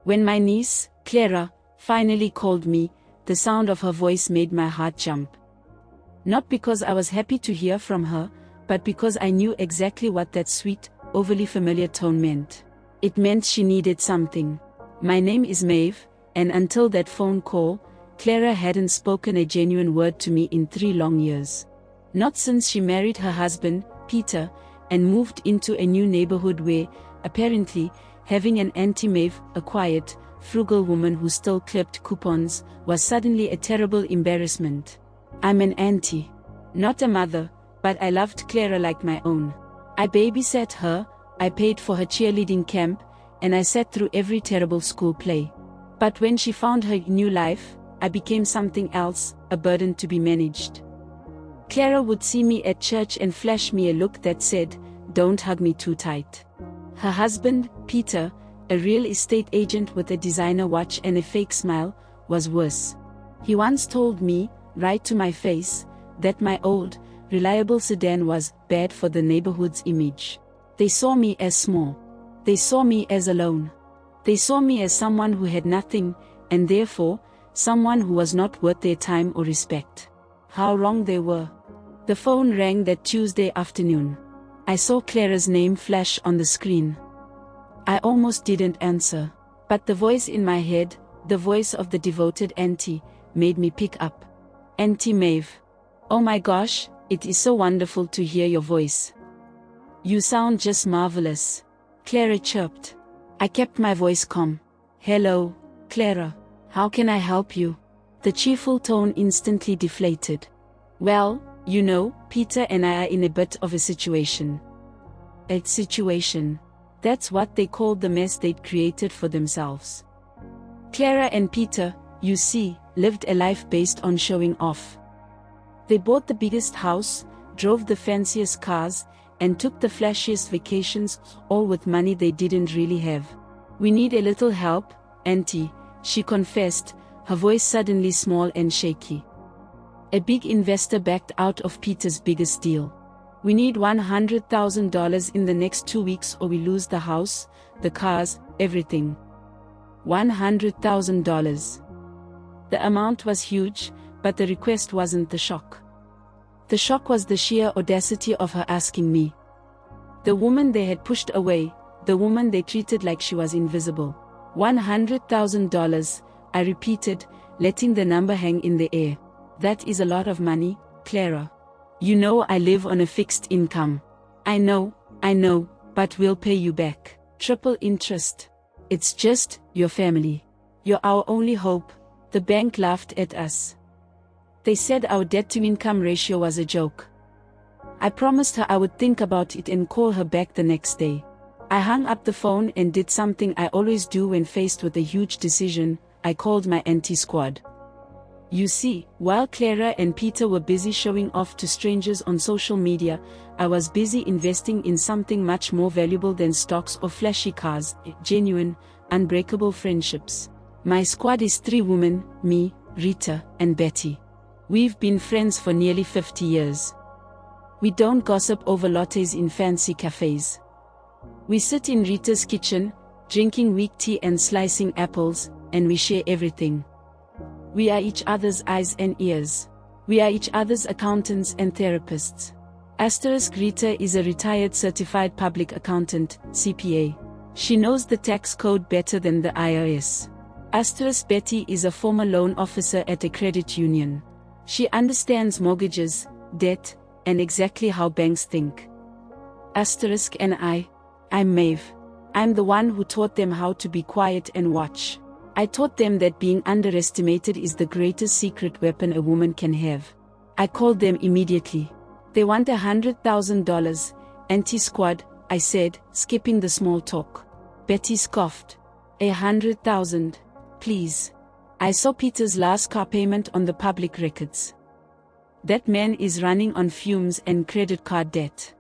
When my niece, Clara, finally called me, the sound of her voice made my heart jump. Not because I was happy to hear from her, but because I knew exactly what that sweet, overly familiar tone meant. It meant she needed something. My name is Maeve, and until that phone call, Clara hadn't spoken a genuine word to me in 3 long years. Not since she married her husband, Peter, and moved into a new neighborhood where, apparently, having an Auntie Maeve, a quiet, frugal woman who still clipped coupons, was suddenly a terrible embarrassment. I'm an auntie. Not a mother, but I loved Clara like my own. I babysat her, I paid for her cheerleading camp, and I sat through every terrible school play. But when she found her new life, I became something else, a burden to be managed. Clara would see me at church and flash me a look that said, "Don't hug me too tight." Her husband, Peter, a real estate agent with a designer watch and a fake smile, was worse. He once told me, right to my face, that my old, reliable sedan was bad for the neighborhood's image. They saw me as small. They saw me as alone. They saw me as someone who had nothing, and therefore, someone who was not worth their time or respect. How wrong they were. The phone rang that Tuesday afternoon. I saw Clara's name flash on the screen. I almost didn't answer, but the voice in my head, the voice of the devoted auntie, made me pick up. "Auntie Maeve. Oh my gosh, it is so wonderful to hear your voice. You sound just marvelous," Clara chirped. I kept my voice calm. "Hello, Clara. How can I help you?" The cheerful tone instantly deflated. "Well, you know, Peter and I are in a bit of a situation." A situation. That's what they called the mess they'd created for themselves. Clara and Peter, you see, lived a life based on showing off. They bought the biggest house, drove the fanciest cars, and took the flashiest vacations, all with money they didn't really have. "We need a little help, Auntie," she confessed, her voice suddenly small and shaky. A big investor backed out of Peter's biggest deal. "We need $100,000 in the next 2 weeks or we lose the house, the cars, everything." $100,000. The amount was huge, but the request wasn't the shock. The shock was the sheer audacity of her asking me. The woman they had pushed away, the woman they treated like she was invisible. $100,000, I repeated, letting the number hang in the air. "That is a lot of money, Clara. You know I live on a fixed income." I know, but we'll pay you back. Triple interest. It's just, your family. You're our only hope." The bank laughed at us. They said our debt-to-income ratio was a joke. I promised her I would think about it and call her back the next day. I hung up the phone and did something I always do when faced with a huge decision. I called my Auntie Squad. You see, while Clara and Peter were busy showing off to strangers on social media, I was busy investing in something much more valuable than stocks or flashy cars, genuine, unbreakable friendships. My squad is 3 women, me, Rita, and Betty. We've been friends for nearly 50 years. We don't gossip over lattes in fancy cafes. We sit in Rita's kitchen, drinking weak tea and slicing apples, and we share everything. We are each other's eyes and ears. We are each other's accountants and therapists. Rita is a retired certified public accountant, CPA. She knows the tax code better than the IRS. Betty is a former loan officer at a credit union. She understands mortgages, debt, and exactly how banks think. And I'm Maeve. I'm the one who taught them how to be quiet and watch. I taught them that being underestimated is the greatest secret weapon a woman can have. I called them immediately. "They want $100,000, Auntie Squad," I said, skipping the small talk. Betty scoffed. $100,000, please. I saw Peter's last car payment on the public records. That man is running on fumes and credit card debt.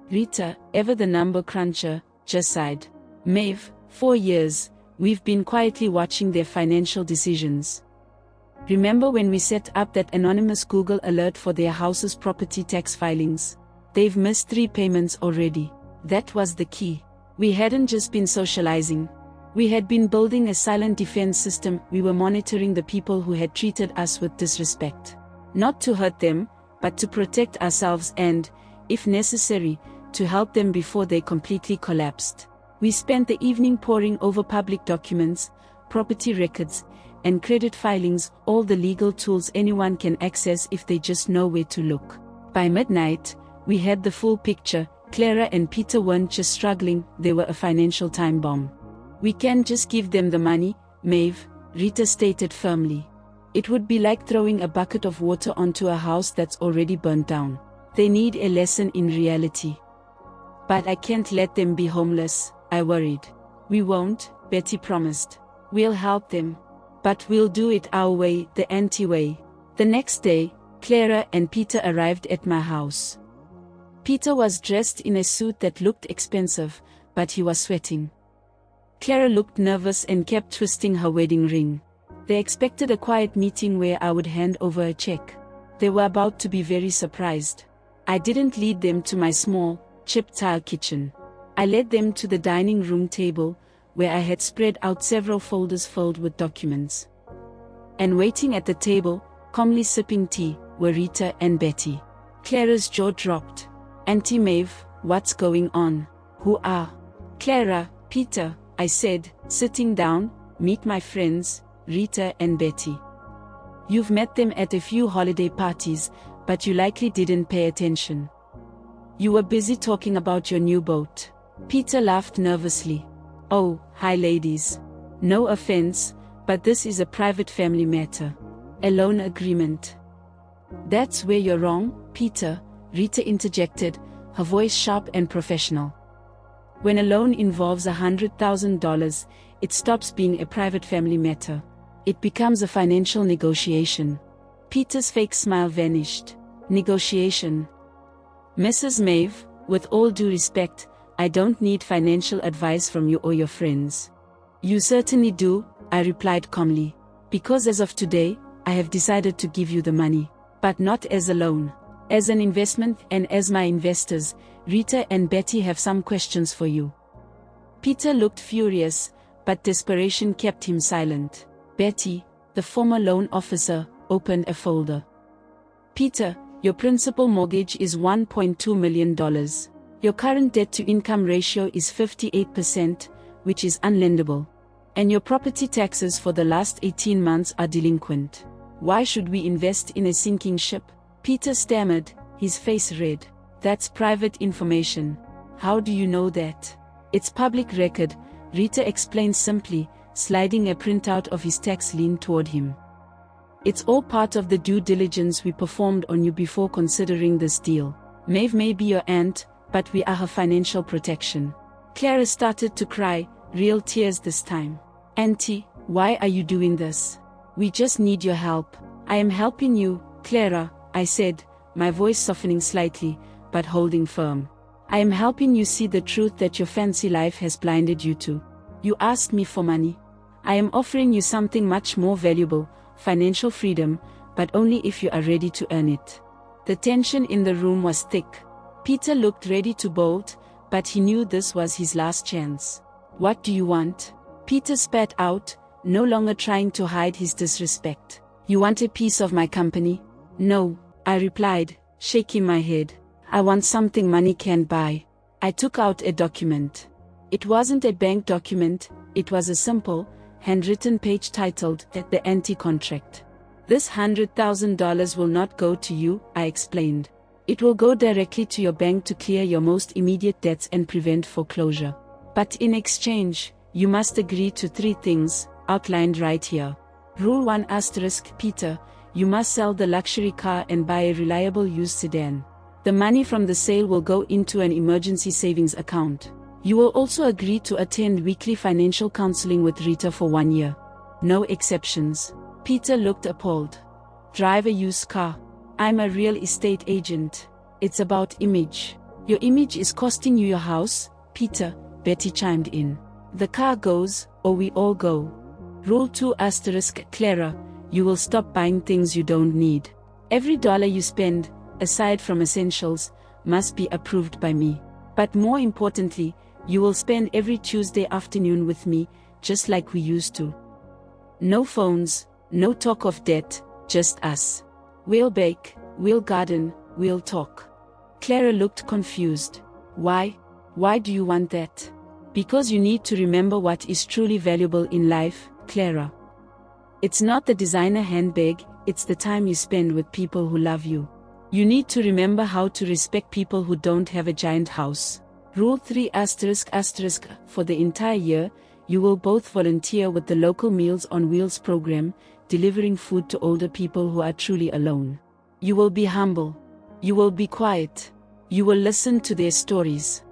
Rita, ever the number cruncher, just sighed. "Maeve, 4 years, we've been quietly watching their financial decisions. Remember when we set up that anonymous Google alert for their house's property tax filings? They've missed 3 payments already." That was the key. We hadn't just been socializing. We had been building a silent defense system. We were monitoring the people who had treated us with disrespect. Not to hurt them, but to protect ourselves and, if necessary, to help them before they completely collapsed. We spent the evening poring over public documents, property records, and credit filings, all the legal tools anyone can access if they just know where to look. By midnight, we had the full picture. Clara and Peter weren't just struggling, they were a financial time bomb. We can't just give them the money, Maeve, Rita stated firmly. It would be like throwing a bucket of water onto a house that's already burnt down. They need a lesson in reality. But I can't let them be homeless, I worried. We won't, Betty promised. We'll help them. But we'll do it our way, the Auntie way. The next day, Clara and Peter arrived at my house. Peter was dressed in a suit that looked expensive, but he was sweating. Clara looked nervous and kept twisting her wedding ring. They expected a quiet meeting where I would hand over a check. They were about to be very surprised. I didn't lead them to my small, chip-tile kitchen. I led them to the dining room table, where I had spread out several folders filled with documents. And waiting at the table, calmly sipping tea, were Rita and Betty. Clara's jaw dropped. Auntie Maeve, what's going on? Who are? Clara, Peter, I said, sitting down. Meet my friends, Rita and Betty. You've met them at a few holiday parties, but you likely didn't pay attention. You were busy talking about your new boat. Peter laughed nervously. Oh, hi ladies. No offense, but this is a private family matter. A loan agreement. That's where you're wrong, Peter, Rita interjected, her voice sharp and professional. When a loan involves $100,000, it stops being a private family matter. It becomes a financial negotiation. Peter's fake smile vanished. Negotiation. Mrs. Maeve, with all due respect, I don't need financial advice from you or your friends. You certainly do, I replied calmly. Because as of today, I have decided to give you the money. But not as a loan. As an investment, and as my investors, Rita and Betty have some questions for you. Peter looked furious, but desperation kept him silent. Betty, the former loan officer, opened a folder. Peter, your principal mortgage is $1.2 million. Your current debt-to-income ratio is 58%, which is unlendable. And your property taxes for the last 18 months are delinquent. Why should we invest in a sinking ship? Peter stammered, his face red. That's private information. How do you know that? It's public record, Rita explained simply, sliding a printout of his tax lien toward him. It's all part of the due diligence we performed on you before considering this deal. Maeve may be your aunt, but we are her financial protection. Clara started to cry, real tears this time. Auntie, why are you doing this? We just need your help. I am helping you, Clara, I said, my voice softening slightly, but holding firm. I am helping you see the truth that your fancy life has blinded you to. You asked me for money. I am offering you something much more valuable, financial freedom, but only if you are ready to earn it. The tension in the room was thick. Peter looked ready to bolt, but he knew this was his last chance. What do you want? Peter spat out, no longer trying to hide his disrespect. You want a piece of my company? No, I replied, shaking my head. I want something money can't buy. I took out a document. It wasn't a bank document, it was a simple, handwritten page titled, The Auntie Contract. This $100,000 will not go to you, I explained. It will go directly to your bank to clear your most immediate debts and prevent foreclosure. But in exchange, you must agree to 3 things, outlined right here. Rule 1 *, Peter, you must sell the luxury car and buy a reliable used sedan. The money from the sale will go into an emergency savings account. You will also agree to attend weekly financial counseling with Rita for 1 year. No exceptions. Peter looked appalled. Drive a used car. I'm a real estate agent. It's about image. Your image is costing you your house, Peter, Betty chimed in. The car goes, or we all go. Rule 2 *, Clara, you will stop buying things you don't need. Every dollar you spend, aside from essentials, must be approved by me. But more importantly, you will spend every Tuesday afternoon with me, just like we used to. No phones, no talk of debt, just us. We'll bake, we'll garden, we'll talk. Clara looked confused. Why? Why do you want that? Because you need to remember what is truly valuable in life, Clara. It's not the designer handbag, it's the time you spend with people who love you. You need to remember how to respect people who don't have a giant house. Rule 3 ***. For the entire year, you will both volunteer with the local Meals on Wheels program, delivering food to older people who are truly alone. You will be humble. You will be quiet. You will listen to their stories.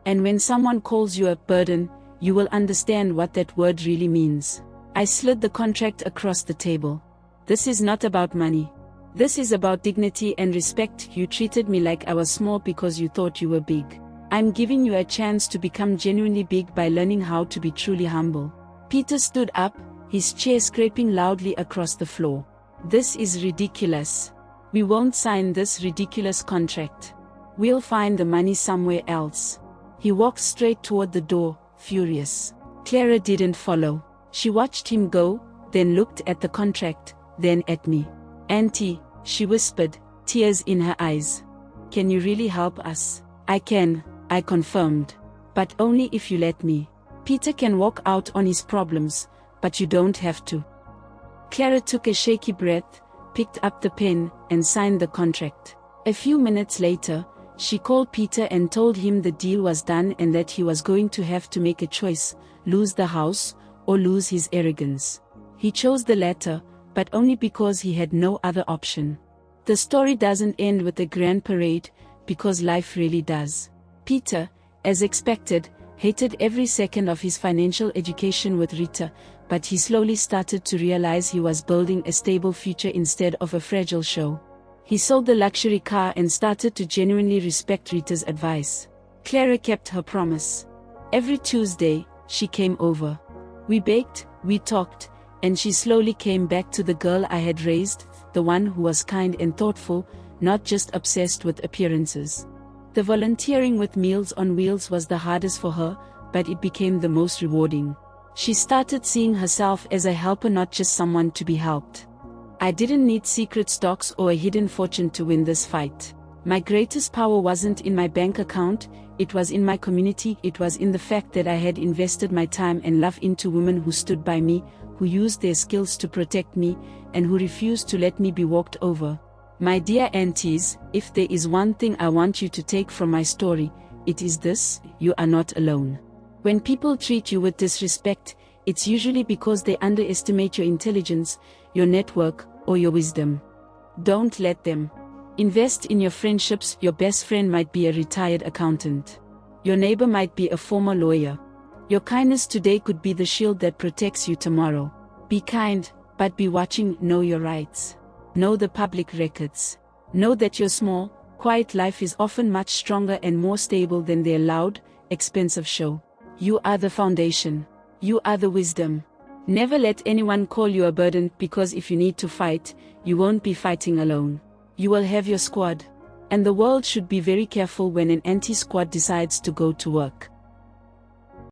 And when someone calls you a burden, you will understand what that word really means. I slid the contract across the table. This is not about money. This is about dignity and respect. You treated me like I was small because you thought you were big. I'm giving you a chance to become genuinely big by learning how to be truly humble. Peter stood up, his chair scraping loudly across the floor. This is ridiculous. We won't sign this ridiculous contract. We'll find the money somewhere else. He walked straight toward the door, furious. Clara didn't follow. She watched him go, then looked at the contract, then at me. Auntie, she whispered, tears in her eyes. Can you really help us? I can, I confirmed. But only if you let me. Peter can walk out on his problems, but you don't have to. Clara took a shaky breath, picked up the pen, and signed the contract. A few minutes later, she called Peter and told him the deal was done and that he was going to have to make a choice, lose the house, or lose his arrogance. He chose the latter, but only because he had no other option. The story doesn't end with a grand parade, because life really does. Peter, as expected, hated every second of his financial education with Rita, but he slowly started to realize he was building a stable future instead of a fragile show. He sold the luxury car and started to genuinely respect Rita's advice. Clara kept her promise. Every Tuesday, she came over. We baked, we talked, and she slowly came back to the girl I had raised, the one who was kind and thoughtful, not just obsessed with appearances. The volunteering with Meals on Wheels was the hardest for her, but it became the most rewarding. She started seeing herself as a helper, not just someone to be helped. I didn't need secret stocks or a hidden fortune to win this fight. My greatest power wasn't in my bank account, it was in my community. It was in the fact that I had invested my time and love into women who stood by me, who used their skills to protect me, and who refused to let me be walked over. My dear aunties, if there is one thing I want you to take from my story, it is this: you are not alone. When people treat you with disrespect, it's usually because they underestimate your intelligence, your network, or your wisdom. Don't let them. Invest in your friendships. Your best friend might be a retired accountant. Your neighbor might be a former lawyer. Your kindness today could be the shield that protects you tomorrow. Be kind, but be watching. Know your rights. Know the public records. Know that your small, quiet life is often much stronger and more stable than their loud, expensive show. You are the foundation. You are the wisdom. Never let anyone call you a burden, because if you need to fight, you won't be fighting alone. You will have your squad. And the world should be very careful when an Auntie Squad decides to go to work.